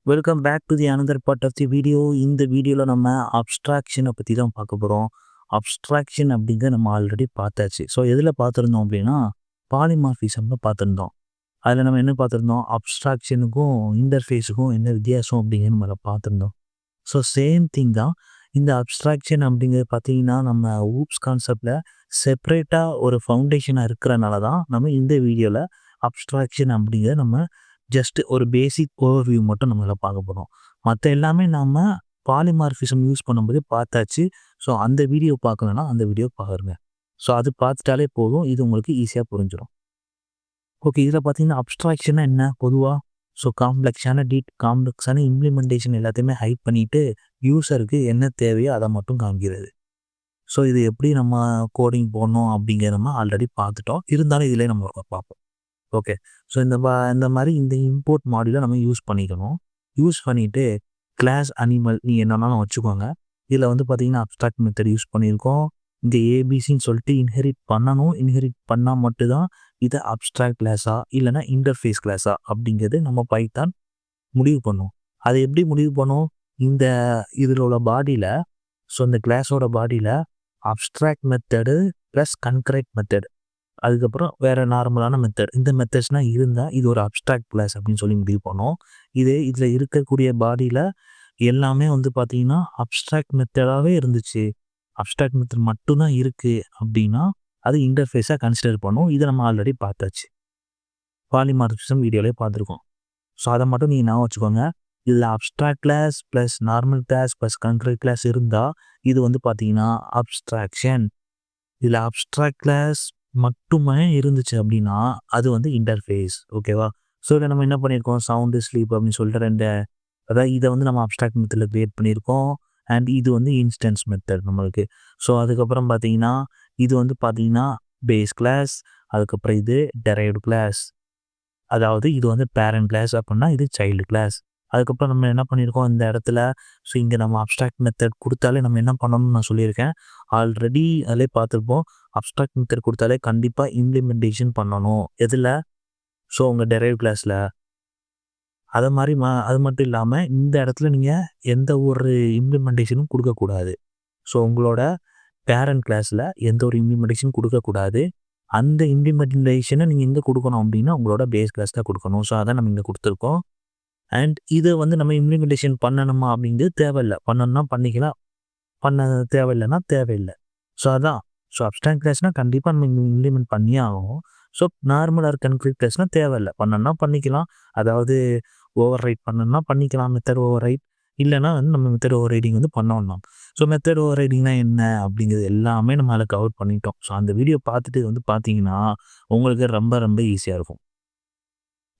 Welcome back to the another part of the video. இந்த வீடியோவில் நம்ம அப்ஸ்ட்ராக்ஷனை பற்றி தான் பார்க்க போகிறோம். அப்ஸ்ட்ராக்ஷன் அப்படிங்கிறத நம்ம ஆல்ரெடி பார்த்தாச்சு. ஸோ எதில் பார்த்துருந்தோம் அப்படின்னா பாலிமார்ஃபிசமில் பார்த்துருந்தோம். அதில் நம்ம என்ன பார்த்துருந்தோம், அப்ஸ்ட்ராக்ஷனுக்கும் இன்டர்ஃபேஸுக்கும் என்ன வித்தியாசம் அப்படிங்கிற நம்ம பார்த்துருந்தோம். ஸோ சேம் திங் தான் இந்த அப்ஸ்ட்ராக்ஷன் அப்படிங்கிறது பார்த்தீங்கன்னா நம்ம ஊப்ஸ் கான்செப்டில் செப்ரேட்டாக ஒரு ஃபவுண்டேஷனாக இருக்கிறனால தான் நம்ம இந்த வீடியோவில் அப்ஸ்ட்ராக்ஷன் அப்படிங்கிறத நம்ம ஜஸ்ட் ஒரு பேசிக் ஓவர்வியூ மட்டும் நம்மளால பார்க்க போகிறோம். மற்ற எல்லாமே நம்ம பாலிமார்ஃபிசம் யூஸ் பண்ணும்போது பார்த்தாச்சு. ஸோ அந்த வீடியோ பார்க்கணுன்னா அந்த வீடியோ பாருங்க. ஸோ அது பார்த்துட்டாலே போதும், இது உங்களுக்கு ஈஸியாக புரிஞ்சிடும். ஓகே, இதில் பார்த்தீங்கன்னா அப்ஸ்ட்ராக்ஷன்னா என்ன பொதுவாக, ஸோ காம்ப்ளெக்ஸான இம்ப்ளிமெண்டேஷன் எல்லாத்தையுமே ஹைட் பண்ணிவிட்டு யூஸருக்கு என்ன தேவையோ அதை மட்டும் காமிக்கிறது. ஸோ இது எப்படி நம்ம கோடிங் போடணும் அப்படிங்கிற நம்ம ஆல்ரெடி பார்த்துட்டோம். இருந்தாலும் இதிலே நம்ம பார்ப்போம். ஓகே, ஸோ இந்த மாதிரி இந்த இம்போர்ட் மாடியூலை நம்ம யூஸ் பண்ணிக்கணும். யூஸ் பண்ணிவிட்டு கிளாஸ் அனிமல் நீங்கள் என்னன்னாலும் வச்சுக்கோங்க. இதில் வந்து பார்த்தீங்கன்னா அப்ஸ்ட்ராக்ட் மெத்தட் யூஸ் பண்ணியிருக்கோம். இங்கே ஏபிசின்னு சொல்லிட்டு இன்ஹெரிட் பண்ணணும். இன்ஹெரிட் பண்ணால் மட்டும்தான் இதை அப்ஸ்ட்ராக்ட் கிளாஸா இல்லைனா இன்டர்ஃபேஸ் கிளாஸா அப்படிங்கிறது நம்ம பைத்தான் முடிவு பண்ணும். அதை எப்படி முடிவு பண்ணும், இந்த இதில் உள்ள பாடியில், ஸோ இந்த கிளாஸோட பாடியில் abstract method plus concurrent method, அதுக்கப்புறம் வேறு நார்மலான மெத்தட், இந்த மெத்தட்ஸ்னால் இருந்தால் இது ஒரு அப்ஸ்ட்ராக்ட் கிளாஸ் அப்படின்னு சொல்லி முடிவு பண்ணோம். இதில் இருக்கக்கூடிய பாடியில் எல்லாமே வந்து பார்த்திங்கன்னா அப்ஸ்ட்ராக்ட் மெத்தடாகவே இருந்துச்சு, அப்ஸ்ட்ராக்ட் மெத்தட் மட்டும்தான் இருக்குது அப்படின்னா அது இன்டர்ஃபேஸாக கன்சிடர் பண்ணும். இதை நம்ம ஆல்ரெடி பார்த்தாச்சு, பாலிமார்ஃபிசம் வீடியோவிலே பார்த்துருக்கோம். ஸோ அதை மட்டும் நீங்கள் ஞாபகம் வச்சுக்கோங்க. இதில் abstract class plus normal class plus concurrent class இருந்தால் இது வந்து பார்த்திங்கன்னா அப்ஸ்ட்ராக்ஷன். இதில் அப்ஸ்ட்ராக்ட் கிளாஸ் மட்டுமே இருந்துச்சு அப்படின்னா அது வந்து இன்டர்ஃபேஸ். ஓகேவா? ஸோ இதில் நம்ம என்ன பண்ணியிருக்கோம், சவுண்டு ஸ்லீப் அப்படின்னு சொல்லிட்டு அதாவது இதை வந்து நம்ம அப்ஸ்ட்ராக்ட் மெத்தடில் க்ரியேட் பண்ணியிருக்கோம். அண்ட் இது வந்து இன்ஸ்டன்ஸ் மெத்தட் நம்மளுக்கு. ஸோ அதுக்கப்புறம் பார்த்தீங்கன்னா இது வந்து பார்த்தீங்கன்னா பேஸ் கிளாஸ், அதுக்கப்புறம் இது டெரைவ்டு கிளாஸ், அதாவது இது வந்து பேரண்ட் கிளாஸ் அப்படின்னா இது சைல்டு கிளாஸ். அதுக்கப்புறம் நம்ம என்ன பண்ணியிருக்கோம் இந்த இடத்துல, ஸோ இங்கே நம்ம அப்ஸ்ட்ராக்ட் மெத்தட் கொடுத்தாலே நம்ம என்ன பண்ணணும்னு நான் சொல்லியிருக்கேன் ஆல்ரெடி, அதிலே பார்த்துருப்போம். அப்ஸ்ட்ராக்ட் மெத்தட் கொடுத்தாலே கண்டிப்பாக இம்ப்ளிமெண்டேஷன் பண்ணணும். எதில், ஸோ உங்கள் டெரைவ் கிளாஸில். அது மாதிரி அது மட்டும் இல்லாமல் இந்த இடத்துல நீங்கள் எந்த ஒரு இம்ப்ளிமெண்டேஷனும் கொடுக்கக்கூடாது. ஸோ உங்களோட பேரண்ட் கிளாஸில் எந்த ஒரு இம்ப்ளிமெண்டேஷனும் கொடுக்கக்கூடாது. அந்த இம்ப்ளிமெண்டேஷனை நீங்கள் எங்கே கொடுக்கணும் அப்படின்னா உங்களோட பேஸ் கிளாஸ் தான் கொடுக்கணும். ஸோ அதை நம்ம இங்கே கொடுத்துருக்கோம். அண்ட் இதை வந்து நம்ம இம்ப்ளிமெண்டேஷன் பண்ணணுமா அப்படிங்கிறது தேவையில்லை. பண்ணணும்னா பண்ணிக்கலாம், பண்ண தேவையில்லைன்னா தேவையில்லை. ஸோ அதான், ஸோ அப்ஸ்ட்ராக்ட் கிளாஸ்னால் கண்டிப்பாக நம்ம இம்ப்ளிமெண்ட் பண்ணியே ஆகும். ஸோ நார்மலாக கன்க்ரீட் கிளாஸ்னால் தேவையில்லை, பண்ணணும்னா பண்ணிக்கலாம். அதாவது ஓவர் ரைட் பண்ணணும்னா பண்ணிக்கலாம், மெத்தட் ஓவர் ரைட். இல்லைனா வந்து நம்ம மெத்தட் ஓவர் ரைடிங் வந்து பண்ணணும். ஸோ மெத்தட் ஓவர் ரைடிங்னா என்ன அப்படிங்கிறது எல்லாமே நம்ம அதில் கவர் பண்ணிட்டோம். ஸோ அந்த வீடியோ பார்த்துட்டு வந்து பார்த்தீங்கன்னா உங்களுக்கு ரொம்ப ரொம்ப ஈஸியாக இருக்கும்.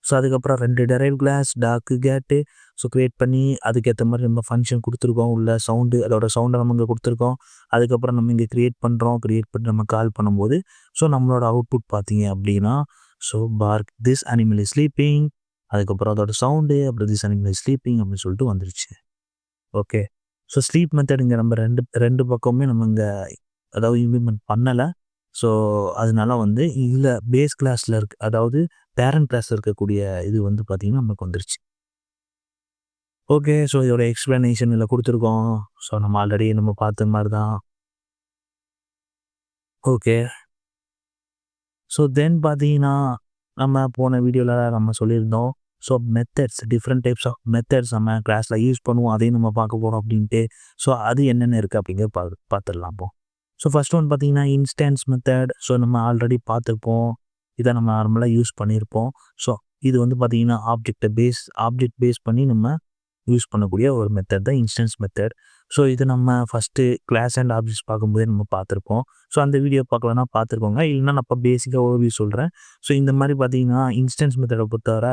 ஸோ அதுக்கப்புறம் 2 டெரைவ் கிளாஸ் டாக்கு கேட்டு ஸோ க்ரியேட் பண்ணி அதுக்கேற்ற மாதிரி நம்ம ஃபங்க்ஷன் கொடுத்துருக்கோம். உள்ள சவுண்டு, அதோட சவுண்டை நம்ம இங்கே கொடுத்துருக்கோம். அதுக்கப்புறம் நம்ம இங்கே க்ரியேட் பண்ணி நம்ம கால் பண்ணும்போது ஸோ நம்மளோட அவுட்புட் பார்த்தீங்க அப்படின்னா so park this animal is sleeping, அதுக்கப்புறம் அதோட சவுண்டு, அப்புறம் திஸ் அனிமல் இஸ் ஸ்லீப்பிங் அப்படின்னு சொல்லிட்டு வந்துருச்சு. ஓகே, ஸோ ஸ்லீப் மெத்தட் இங்கே நம்ம ரெண்டு பக்கமுமே நம்ம இங்கே அதாவது இம்ப்ளிமெண்ட் பண்ணலை. ஸோ அதனால வந்து இதில் பேஸ் கிளாஸில் இருக்குது, அதாவது பேரண்ட் கிளாஸில் இருக்கக்கூடிய இது வந்து பார்த்திங்கன்னா நமக்கு வந்துருச்சு. ஓகே, ஸோ இதோட எக்ஸ்ப்ளனேஷன் இதில் கொடுத்துருக்கோம். ஸோ நம்ம ஆல்ரெடி நம்ம பார்த்த மாதிரி தான். ஓகே, ஸோ தென் பார்த்தீங்கன்னா நம்ம போன வீடியோவில் நம்ம சொல்லியிருந்தோம். So methods, different types of methods நம்ம கிளாஸில் யூஸ் பண்ணுவோம், அதையும் நம்ம பார்க்க போகிறோம் அப்படின்ட்டு. ஸோ அது என்னென்ன இருக்குது அப்படிங்கிறத பார்த்துடலாம். இப்போ ஸோ ஃபஸ்ட் ஒன் பார்த்தீங்கன்னா இன்ஸ்டன்ஸ் மெத்தட். ஸோ நம்ம ஆல்ரெடி பார்த்துருப்போம், இதை நம்ம நார்மலாக யூஸ் பண்ணியிருப்போம். ஸோ இது வந்து பார்த்திங்கன்னா ஆப்ஜெக்ட் பேஸ் பண்ணி நம்ம யூஸ் பண்ணக்கூடிய ஒரு மெத்தட் தான் இன்ஸ்டன்ஸ் மெத்தட். ஸோ இது நம்ம ஃபஸ்ட்டு கிளாஸ் அண்ட் ஆப்ஜெக்ட்ஸ் பார்க்கும்போதே நம்ம பார்த்துருப்போம். ஸோ அந்த வீடியோ பார்க்கலன்னா பார்த்துருக்கோங்க, இல்லைனா நான் இப்போ பேசிக்காக ஓவர்வியூ சொல்கிறேன். ஸோ இந்த மாதிரி பார்த்தீங்கன்னா இன்ஸ்டன்ஸ் மெத்தடை பொறுத்தவரை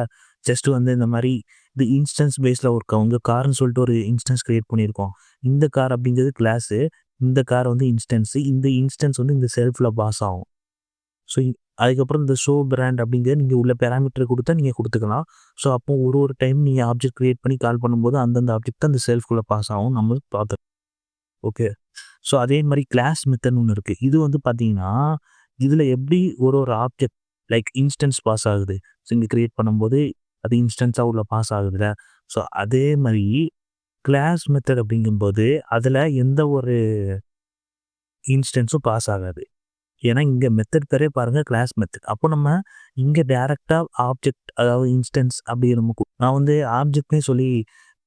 ஜஸ்ட் வந்து இந்த மாதிரி இது இன்ஸ்டன்ஸ் பேஸில் ஒர்க் ஆகும். இங்கே கார்னு சொல்லிட்டு ஒரு இன்ஸ்டன்ஸ் க்ரியேட் பண்ணியிருக்கோம். இந்த கார் அப்படிங்கிறது கிளாஸு, இந்த கார் வந்து இன்ஸ்டன்ஸு, இந்த இன்ஸ்டன்ஸ் வந்து இந்த செல்ஃபில் பாஸ் ஆகும். ஸோ அதுக்கப்புறம் இந்த ஷோ பிராண்ட் அப்படிங்கிறது நீங்கள் உள்ள பேராமீட்டர் கொடுத்தா நீங்கள் கொடுத்துக்கலாம். ஸோ அப்போ ஒரு டைம் நீங்கள் ஆப்ஜெக்ட் க்ரியேட் பண்ணி கால் பண்ணும்போது அந்தந்த ஆப்ஜெக்ட் தான் அந்த செல்ஃப்குள்ளே பாஸ் ஆகும், நம்ம பார்த்து. ஓகே, ஸோ அதே மாதிரி கிளாஸ் மெத்தட்னு ஒன்று இருக்குது. இது வந்து பார்த்தீங்கன்னா இதில் எப்படி ஒரு ஆப்ஜெக்ட் லைக் இன்ஸ்டன்ஸ் பாஸ் ஆகுது. ஸோ இங்கே க்ரியேட் பண்ணும்போது அது இன்ஸ்டன்ஸா உள்ள பாஸ் ஆகுதுல்ல. ஸோ அதே மாரி கிளாஸ் மெத்தட் அப்படிங்கும்போது, அதில எந்த ஒரு இன்ஸ்டன்ஸும் பாஸ் ஆகாது. ஏன்னா, இங்க மெத்தட் பேரே பாருங்க கிளாஸ் மெத்தட். அப்போ நம்ம இங்க டைரக்ட்டா ஆப்ஜெக்ட் அதாவது இன்ஸ்டன்ஸ் அப்படி நான் வந்து ஆப்ஜெக்ட்னே சொல்லி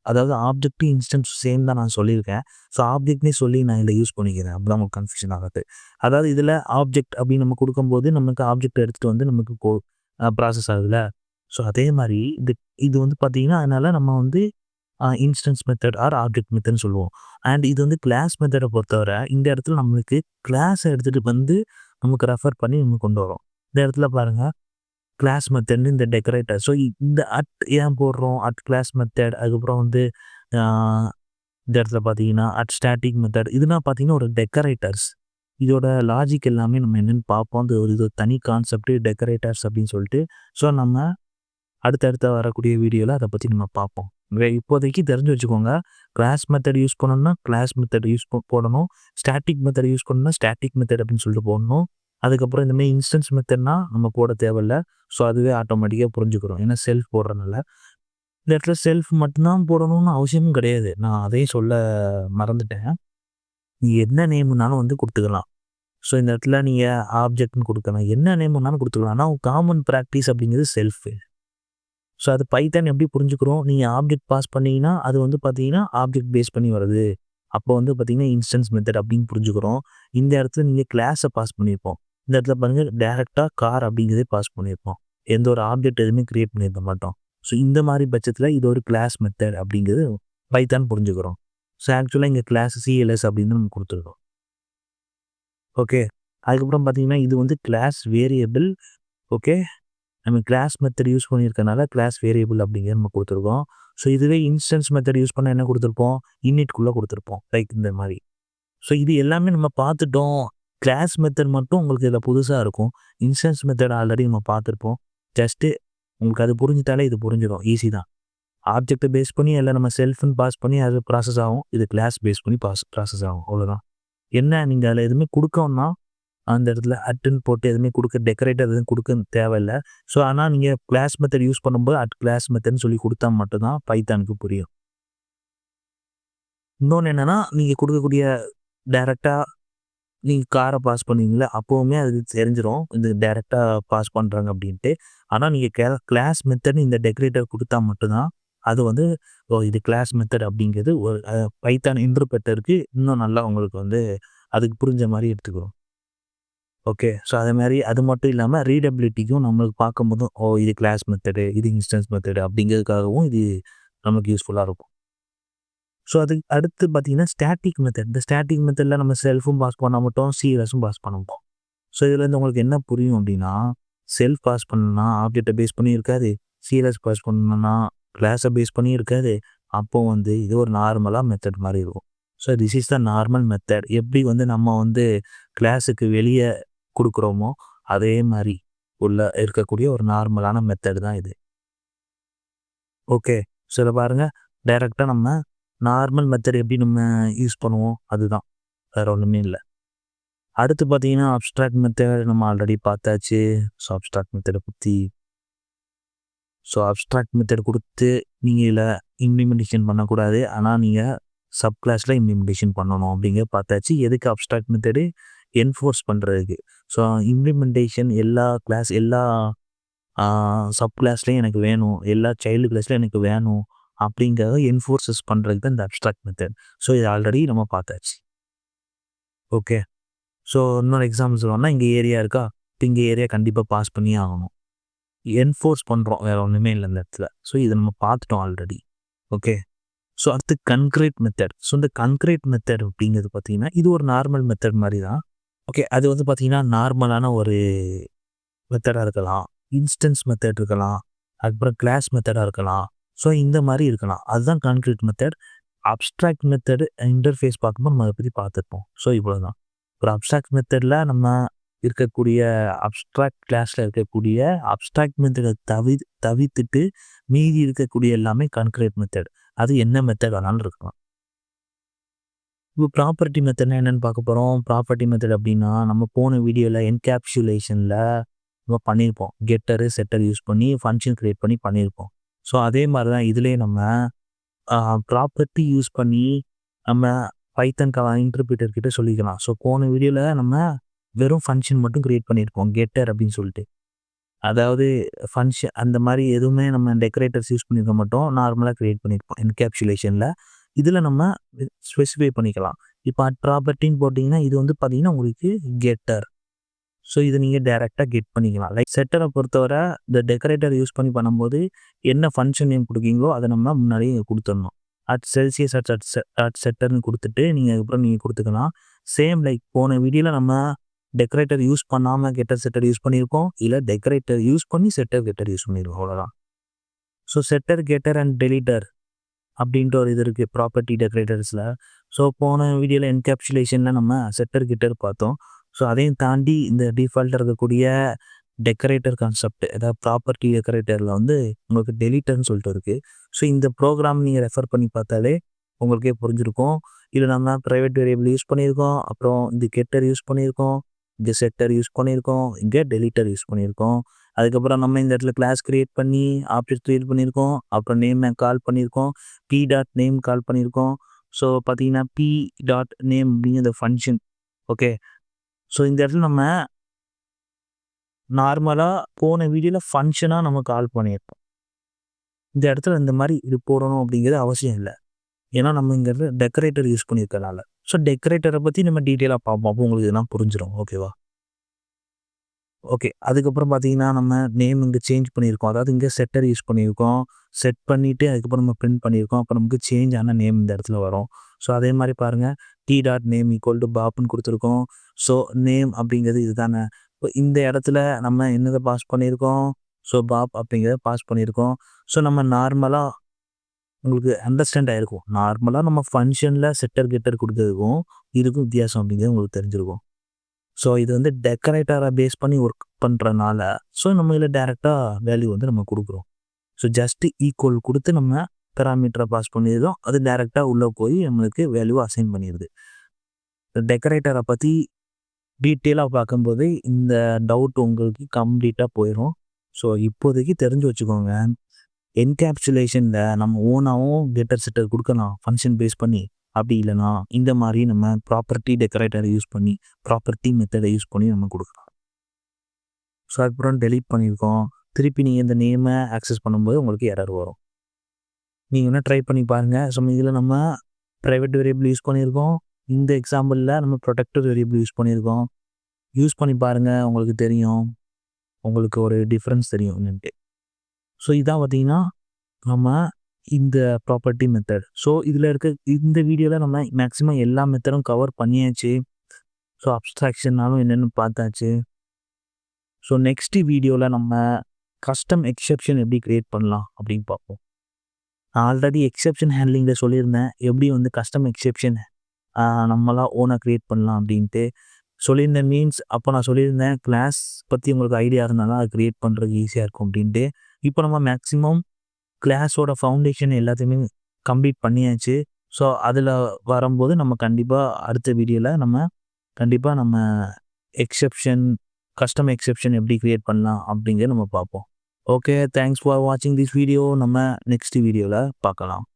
அதாவது ஆப்ஜெக்ட்டும் இன்ஸ்டன்ஸும் சேம் தான் நான் சொல்லியிருக்கேன். ஸோ ஆப்ஜெக்ட்னே சொல்லி நான் இதில யூஸ் பண்ணிக்கிறேன். அப்பதான் உங்களுக்கு கன்ஃப்யூஷன் ஆகாது. அதாவது இதில ஆப்ஜெக்ட் அப்படின்னு நம்ம குடுக்கும்போது, நமக்கு ஆப்ஜெக்ட் எடுத்துட்டு வந்து நமக்கு ப்ராசஸ் ஆகுதுல்ல. ஸோ அதே மாரி இது வந்து பார்த்தீங்கன்னா, அதனால நம்ம வந்து இன்ஸ்டன்ஸ் மெத்தட் ஆர் ஆப்ஜெக்ட் மெத்தட்ன்னு சொல்லுவோம். அண்ட் இது வந்து கிளாஸ் மெத்தட பொறுத்தவர, இந்த இடத்துல நம்மளுக்கு கிளாஸ எடுத்துட்டு வந்து நமக்கு ரெஃபர் பண்ணி நம்ம கொண்டு வரோம். இந்த இடத்துல பாருங்க, கிளாஸ் மெத்தட்ன்னு இந்த டெக்கரேட்டர். ஸோ இந்த ஏன் போடுறோம்? கிளாஸ் மெத்தட் அதுக்கப்புறம் வந்து ஆ இந்த இடத்துல பார்த்தீங்கன்னா, ஸ்டாட்டிக் மெத்தட் இதெல்லாம் பார்த்தீங்கன்னா, ஒரு டெக்கரேட்டர்ஸ். இதோட லாஜிக் எல்லாமே நம்ம என்னன்னு பார்ப்போம். இது ஒரு தனி கான்செப்ட் டெக்கரேட்டர்ஸ் அப்படின்னு சொல்லிட்டு. ஸோ நம்ம அடுத்தடுத்த வரக்கூடிய வீடியோல அத பத்தி நம்ம பார்ப்போம். இப்போதைக்கு தெரிஞ்சு வச்சுக்கோங்க. கிளாஸ் மெத்தட் யூஸ் பண்ணணும்னா, கிளாஸ் மெத்தட் யூஸ் போடணும். ஸ்டாட்டிக் மெத்தட் யூஸ் பண்ணணும்னா, ஸ்டாட்டிக் மெத்தட் அப்படின்னு சொல்லிட்டு போடணும். அதுக்கப்புறம் இந்த மாரி இன்ஸ்டன்ஸ் மெத்தட்னா நம்ம போட தேவையில்ல. ஸோ அதுவே ஆட்டோமேட்டிக்கா புரிஞ்சுக்கிறோம். ஏன்னா செல்ஃப் போடுறனால. இந்த இடத்துல செல்ஃப் மட்டும் தான் போடணும்னு அவசியமும் கிடையாது. நான் அதையும் சொல்ல மறந்துட்டேன். நீ என்ன நேம்னாலும் வந்து குடுத்துக்கலாம். ஸோ இந்த இடத்துல நீங்க ஆப்ஜெக்ட்ன்னு குடுக்கலாம். என்ன நேம் வேணாலும் குடுத்துக்கலாம். ஆனா காமன் பிராக்டிஸ் அப்படிங்கிறது செல்ஃப். ஸோ அது பைத்தான் எப்படி புரிஞ்சுக்கிறோம்? நீங்க ஆப்ஜெக்ட் பாஸ் பண்ணீங்கன்னா, அது வந்து பார்த்தீங்கன்னா, ஆப்ஜெக்ட் பேஸ் பண்ணி வருது. அப்போ வந்து பார்த்தீங்கன்னா, இன்ஸ்டன்ஸ் மெத்தட் அப்படின்னு புரிஞ்சுக்கிறோம். இந்த இடத்துல நீங்க கிளாஸ பாஸ் பண்ணியிருப்போம். இந்த இடத்துல பாருங்க டைரக்ட்டா கார் அப்படிங்கிறதே பாஸ் பண்ணியிருப்போம். எந்த ஒரு ஆப்ஜெக்ட் எதுவுமே கிரியேட் பண்ணியிருக்க மாட்டோம். ஸோ இந்த மாரி பட்சத்தில இது ஒரு கிளாஸ் மெத்தட் அப்படிங்கிறது பைத்தான் புரிஞ்சுக்கிறோம். ஸோ ஆக்சுவலா இங்க கிளாஸ் சிஎல்எஸ் அப்படின்னு நம்ம குடுத்துருக்கோம். ஓகே. அதுக்கப்புறம் பார்த்தீங்கன்னா, இது வந்து கிளாஸ் வேரியபிள். ஓகே. நம்ம கிளாஸ் மெத்தட் யூஸ் பண்ணியிருக்கனால கிளாஸ் வேரியபிள் அப்படிங்கிறது நம்ம குடுத்துருக்கோம். ஸோ இதுவே இன்ஸ்டன்ஸ் மெத்தட் யூஸ் பண்ணா என்ன குடுத்துருப்போம்? இனிட்குள்ள குடுத்துருப்போம். லைக் இந்த மாரி. ஸோ இது எல்லாமே நம்ம பார்த்துட்டோம். கிளாஸ் மெத்தட் மட்டும் உங்களுக்கு இதில புதுசா இருக்கும். இன்ஸ்டன்ஸ் மெத்தட் ஆல்ரெடி நம்ம பார்த்துருப்போம். ஜஸ்ட்டு உங்களுக்கு அது புரிஞ்சுட்டாலே இது புரிஞ்சிடும். ஈஸி தான். ஆப்ஜெக்ட்ட பேஸ் பண்ணி எல்லாம் நம்ம செல்ஃப்ன்னு பாஸ் பண்ணி அது ப்ராசஸ் ஆகும். இது கிளாஸ் பேஸ் பண்ணி ப்ராசஸ் ஆகும். அவ்வளோதான். என்ன நீங்க அதில எதுவுமே குடுக்கணும்னா அந்த இடத்துல அட்டுன்னு போட்டு எதுவுமே டெக்கரேட்டர் எதுவும் குடுக்க தேவையில்ல. ஸோ ஆனா நீங்க கிளாஸ் மெத்தட் யூஸ் பண்ணும்போது கிளாஸ் மெத்தட்ன்னு சொல்லி குடுத்தா மட்டும் தான் பைத்தானுக்கு புரியும். இன்னொன்னு என்னன்னா, நீங்க குடுக்கக்கூடிய டைரக்ட்டா நீங்க கார பாஸ் பண்ணுவீங்கல்ல, அப்பவுமே அது தெரிஞ்சிரும். இது டைரக்ட்டா பாஸ் பண்றாங்க அப்டின்ட்டு. ஆனா நீங்க கிளாஸ் மெத்தட்ன்னு இந்த டெக்கரேட்டர் குடுத்தா மட்டும் தான், அது வந்து இது கிளாஸ் மெத்தட் அப்டிங்கிறது ஒரு பைத்தான் இன்டர்பிரட்டருக்கு இன்னும் நல்லா உங்களுக்கு வந்து அதுக்கு புரிஞ்ச மாரி எடுத்துக்கும். ஓகே. ஸோ அதேமாரி அது மட்டும் இல்லாம ரீடபிலிட்டிக்கும் நம்மளுக்கு பார்க்கும்போதும், இது கிளாஸ் மெத்தடு, இது இன்ஸ்டன்ஸ் மெத்தடு அப்படிங்கிறதுக்காகவும் இது நமக்கு யூஸ்ஃபுல்லா இருக்கும். ஸோ அதுக்கு அடுத்து பார்த்தீங்கன்னா, ஸ்டாட்டிக் மெத்தட். இந்த ஸ்டாட்டிக் மெத்தட்ல நம்ம செல்ஃபும் பாஸ் பண்ண மாட்டோம், சிஎல்எஸும் பாஸ் பண்ண மாட்டோம். ஸோ இதுலேருந்து உங்களுக்கு என்ன புரியும் அப்படின்னா, செல்ஃப் பாஸ் பண்ணணும்னா ஆப்ஜெக்ட்ட பேஸ் பண்ணி இருக்காது. சிஎல்எஸ் பாஸ் பண்ணணும்னா கிளாஸ பேஸ் பண்ணி இருக்காது. அப்போ வந்து இது ஒரு நார்மலா மெத்தட் மாரி இருக்கும். So this is the normal method. எப்படி வந்து நம்ம வந்து கிளாஸுக்கு வெளிய குடுக்குறோமோ, அதே மாரி உள்ள இருக்கக்கூடிய ஒரு நார்மலான மெத்தட் தான் இது. ஓகே. ஸோ இத பாருங்க, டைரக்ட்டா நம்ம நார்மல் மெத்தட் எப்படி நம்ம யூஸ் பண்ணுவோம், அதுதான். வேற ஒண்ணுமே இல்ல. அடுத்து பார்த்தீங்கன்னா, அப்ஸ்ட்ராக்ட் மெத்தட் நம்ம ஆல்ரெடி பார்த்தாச்சு. ஸோ அப்ஸ்ட்ராக்ட் மெத்தட பத்தி. ஸோ அப்ஸ்ட்ராக்ட் மெத்தட் குடுத்து நீங்க இதுல இம்ப்ளிமெண்டேஷன் பண்ணக்கூடாது. ஆனா நீங்க சப் கிளாஸ்ல இம்ப்ளிமெண்டேஷன் பண்ணணும் அப்படிங்கிறத பார்த்தாச்சு. எதுக்கு அப்ஸ்ட்ராக்ட் மெத்தடு? என்ஃபோர்ஸ் பண்றதுக்கு. ஸோ இம்ப்ளிமெண்டேஷன் எல்லா ஆ சப் கிளாஸ்லயும் எனக்கு வேணும். எல்லா சைல்டு கிளாஸ்லயும் எனக்கு வேணும். அப்படிங்கிறத என்ஃபோர்ஸஸ் பண்றதுக்கு தான் இந்த அப்ஸ்ட்ராக்ட் மெத்தட். ஸோ இது ஆல்ரெடி நம்ம பார்த்தாச்சு. ஓகே. ஸோ இன்னொரு எக்ஸாம்பிள் சொல்லணும்னா, இங்க ஏரியா இருக்கா? இப்ப இங்க ஏரியா கண்டிப்பா பாஸ் பண்ணியே ஆகணும். என்ஃபோர்ஸ் பண்றோம். வேற ஒண்ணுமே இல்ல இந்த இடத்துல. ஸோ இத நம்ம பார்த்துட்டோம் ஆல்ரெடி. ஓகே. ஸோ அடுத்து கன்கிரீட் மெத்தட். ஸோ இந்த கன்கிரீட் மெத்தட் அப்படிங்கிறது பார்த்தீங்கன்னா, இது ஒரு நார்மல் மெத்தட் மாரி தான். ஓகே. அது வந்து பார்த்தீங்கன்னா, நார்மலான ஒரு மெத்தடா இருக்கலாம். இன்ஸ்டன்ஸ் மெத்தட் இருக்கலாம். அதுக்கப்புறம் கிளாஸ் மெத்தடா இருக்கலாம். ஸோ இந்த மாரி இருக்கலாம். அதுதான் concrete method. Abstract method interface பார்க்கும்போது நம்ம அத பத்தி பார்த்துருப்போம். ஸோ இவ்வளோதான். ஒரு அப்ஸ்ட்ராக்ட் மெத்தட்ல நம்ம இருக்கக்கூடிய அப்ஸ்ட்ராக்ட் கிளாஸ்ல இருக்கக்கூடிய அப்ஸ்ட்ராக்ட் மெத்தட தவிர்த்துட்டு மீதி இருக்கக்கூடிய எல்லாமே கான்கிரீட் மெத்தட். அது என்ன மெத்தட் வேணாலும் இருக்கலாம். இப்போ ப்ராப்பர்ட்டி மெத்தட்னா என்னன்னு பார்க்க போறோம். ப்ராப்பர்ட்டி மெத்தட் அப்படின்னா, நம்ம போன வீடியோல என்கேப்சுலேஷன்ல நம்ம பண்ணியிருப்போம். கெட்டரு, செட்டர் யூஸ் பண்ணி ஃபங்ஷன் கிரியேட் பண்ணி பண்ணியிருப்போம். ஸோ அதே மாதிரி தான் இதுலேயே நம்ம ப்ராப்பர்ட்டி யூஸ் பண்ணி நம்ம பைத்தன் இன்டர்பிரிட்டர் கிட்ட சொல்லிக்கலாம். ஸோ போன வீடியோவில் நம்ம வெறும் ஃபங்க்ஷன் மட்டும் கிரியேட் பண்ணியிருப்போம், கெட்டர் அப்படின்னு சொல்லிட்டு. அதாவது ஃபங்க்ஷன் அந்த மாதிரி எதுவுமே நம்ம டெக்கரேட்டர்ஸ் யூஸ் பண்ணியிருக்க மாட்டோம், நார்மலாக கிரியேட் பண்ணியிருப்போம் என்கேப்சுலேஷனில். இதில் நம்ம ஸ்பெசிஃபை பண்ணிக்கலாம். இப்போ ப்ராப்பர்ட்டின்னு போட்டிங்கன்னா இது வந்து பார்த்தீங்கன்னா உங்களுக்கு கெட்டர். ஸோ இதை நீங்கள் டேரெக்டாக கெட் பண்ணிக்கலாம். லைக் செட்டரை பொறுத்தவரை இந்த டெக்கரேட்டர் யூஸ் பண்ணி பண்ணும்போது என்ன ஃபங்க்ஷன் நேம் கொடுக்கீங்களோ அதை நம்ம முன்னாடியே கொடுத்துடணும். செல்சியஸ் செட்டர்னு கொடுத்துட்டு நீங்கள் அதுக்கப்புறம் நீங்கள் கொடுத்துக்கலாம். சேம் லைக் போன வீடியோவில் நம்ம டெக்கரேட்டர் யூஸ் பண்ணாமல் கெட்டர் செட்டர் யூஸ் பண்ணியிருக்கோம், இல்லை டெக்கரேட்டர் யூஸ் பண்ணி செட்டர் கெட்டர் யூஸ் பண்ணியிருக்கோம், அவ்வளோதான். ஸோ செட்டர் கெட்டர் அண்ட் டெலிட்டர் அப்படின்ட்டு ஒரு இது இருக்குது ப்ராப்பர்ட்டி டெக்கரேட்டர்ஸில். ஸோ போன வீடியோவில் என்கேப்சுலேஷனில் நம்ம செட்டர் கெட்டர் பார்த்தோம். ஸோ அதையும் தாண்டி இந்த டிஃபால்ட்டாக இருக்கக்கூடிய டெக்கரேட்டர் கான்செப்ட், அதாவது ப்ராப்பர்ட்டி டெக்கரேட்டரில் வந்து உங்களுக்கு டெலிட்டர்னு சொல்லிட்டு இருக்குது. ஸோ இந்த ப்ரோக்ராம் நீங்கள் ரெஃபர் பண்ணி பார்த்தாலே உங்களுக்கே புரிஞ்சிருக்கும். இதில் நம்ம ப்ரைவேட் வேரியபிள் யூஸ் பண்ணியிருக்கோம், அப்புறம் இந்த கெட்டர் யூஸ் பண்ணியிருக்கோம், இங்கே செட்டர் யூஸ் பண்ணியிருக்கோம், இங்கே டெலிட்டர் யூஸ் பண்ணியிருக்கோம். அதுக்கப்புறம் நம்ம இந்த இடத்துல கிளாஸ் கிரியேட் பண்ணி ஆப்ஜெக்ட் கிரியேட் பண்ணியிருக்கோம், அப்புறம் நேமை கால் பண்ணியிருக்கோம், p.name கால் பண்ணியிருக்கோம். ஸோ பார்த்தீங்கன்னா p.name அப்படிங்கிற ஃபங்க்ஷன். ஓகே, ஸோ இந்த இடத்துல நம்ம நார்மலாக போன வீடியோவில் ஃபங்க்ஷனாக நம்ம கால் பண்ணியிருப்போம். இந்த இடத்துல இந்த மாதிரி இது போடணும் அப்படிங்கிறது அவசியம் இல்லை, ஏன்னா நம்ம இங்கே டெக்கரேட்டர் யூஸ் பண்ணியிருக்கனால. ஸோ டெக்கரேட்டரை பற்றி நம்ம டீட்டெயிலாக பார்ப்போம், அப்போ உங்களுக்கு இதெல்லாம் புரிஞ்சிடும். ஓகேவா? ஓகே, அதுக்கப்புறம் பார்த்தீங்கன்னா நம்ம நேம் இங்கே சேஞ்ச் பண்ணியிருக்கோம், அதாவது இங்கே செட்டர் யூஸ் பண்ணியிருக்கோம். செட் பண்ணிவிட்டு அதுக்கப்புறம் நம்ம பிரிண்ட் பண்ணியிருக்கோம், அப்புறம் நமக்கு சேஞ்ச் ஆன நேம் இந்த இடத்துல வரும். ஸோ அதே மாதிரி பாருங்கள், t.name = பாப்னு கொடுத்துருக்கோம். ஸோ நேம் அப்படிங்கிறது இது தானே. இப்போ இந்த இடத்துல நம்ம என்னதை பாஸ் பண்ணியிருக்கோம், ஸோ பாப் அப்படிங்கிறத பாஸ் பண்ணியிருக்கோம். ஸோ நம்ம நார்மலாக உங்களுக்கு அண்டர்ஸ்டாண்ட் ஆகிருக்கும், நார்மலாக நம்ம ஃபங்க்ஷனில் செட்டர் கெட்டர் கொடுத்ததுக்கும் இதுக்கும் வித்தியாசம் அப்படிங்கிறது உங்களுக்கு தெரிஞ்சிருக்கும். ஸோ இது வந்து டெக்கரேட்டரை பேஸ் பண்ணி ஒர்க் பண்ணுறனால ஸோ நம்ம இதில் டேரெக்டாக வேல்யூ வந்து நம்ம கொடுக்குறோம். ஸோ ஜஸ்ட்டு ஈக்குவல் கொடுத்து நம்ம பேராமீட்டரை பாஸ் பண்ணிடுறோம், அது டேரெக்டாக உள்ளே போய் நம்மளுக்கு வேல்யூ அசைன் பண்ணிடுது. டெக்கரேட்டரை பற்றி டீட்டெயிலாக பார்க்கும்போது இந்த டவுட் உங்களுக்கு கம்ப்ளீட்டாக போயிடும். ஸோ இப்போதைக்கு தெரிஞ்சு வச்சுக்கோங்க, என்கேப்சுலேஷனில் நம்ம ஓனாகவும் கெட்டர் செட்டர் கொடுக்கலாம் ஃபங்க்ஷன் பேஸ் பண்ணி. அப்படி இல்லைனா இந்த மாதிரி நம்ம ப்ராப்பர்ட்டி டெக்கரேட்டரை யூஸ் பண்ணி ப்ராப்பர்ட்டி மெத்தடை யூஸ் பண்ணி நம்ம கொடுக்கலாம். ஸோ அதுக்கப்புறம் டெலீட் பண்ணியிருக்கோம். திருப்பி நீங்கள் இந்த நேமை ஆக்சஸ் பண்ணும்போது உங்களுக்கு எரர் வரும். நீங்கள் வேணால் ட்ரை பண்ணி பாருங்கள். ஸோ இதில் நம்ம ப்ரைவேட் வேரியபிள் யூஸ் பண்ணியிருக்கோம், இந்த எக்ஸாம்பிளில் நம்ம ப்ரொடெக்டட் வேரியபிள் யூஸ் பண்ணியிருக்கோம். யூஸ் பண்ணி பாருங்கள், உங்களுக்கு தெரியும், உங்களுக்கு ஒரு டிஃப்ரென்ஸ் தெரியும் என்னன்ட்டு. ஸோ இதான் பார்த்தீங்கன்னா நம்ம இந்த ப்ராப்பர்ட்டி மெத்தட். ஸோ இதில் இருக்க இந்த வீடியோவில் நம்ம மேக்ஸிமம் எல்லா மெத்தடும் கவர் பண்ணியாச்சு. ஸோ அப்ஸ்ட்ராக்ஷன்னாலும் என்னென்னு பார்த்தாச்சு. ஸோ நெக்ஸ்ட்டு வீடியோவில் நம்ம கஸ்டம் எக்ஸெப்ஷன் எப்படி க்ரியேட் பண்ணலாம் அப்படின்னு பார்ப்போம். நான் ஆல்ரெடி எக்ஸெப்ஷன் ஹேண்ட்லிங்கில் சொல்லியிருந்தேன், எப்படி வந்து கஸ்டம் எக்ஸெப்ஷன் நம்மளாம் ஓனாக க்ரியேட் பண்ணலாம் அப்படின்ட்டு சொல்லியிருந்தேன். மீன்ஸ் அப்போ நான் சொல்லியிருந்தேன் கிளாஸ் பற்றி உங்களுக்கு ஐடியா இருந்தாலும் அது க்ரியேட் பண்ணுறதுக்கு ஈஸியாக இருக்கும் அப்படின்ட்டு. இப்போ நம்ம மேக்ஸிமம் கிளாஸோட ஃபவுண்டேஷன் எல்லாத்தையுமே கம்ப்ளீட் பண்ணியாச்சு. ஸோ அதில் வரும்போது நம்ம கண்டிப்பாக அடுத்த வீடியோவில் நம்ம எக்ஸெப்ஷன் கஸ்டம் எக்ஸெப்ஷன் எப்படி க்ரியேட் பண்ணலாம் அப்படிங்கிறத நம்ம பார்ப்போம். ஓகே, தேங்க்ஸ் ஃபார் வாட்சிங் திஸ் வீடியோ. நம்ம நெக்ஸ்ட் வீடியோவில் பார்க்கலாம்.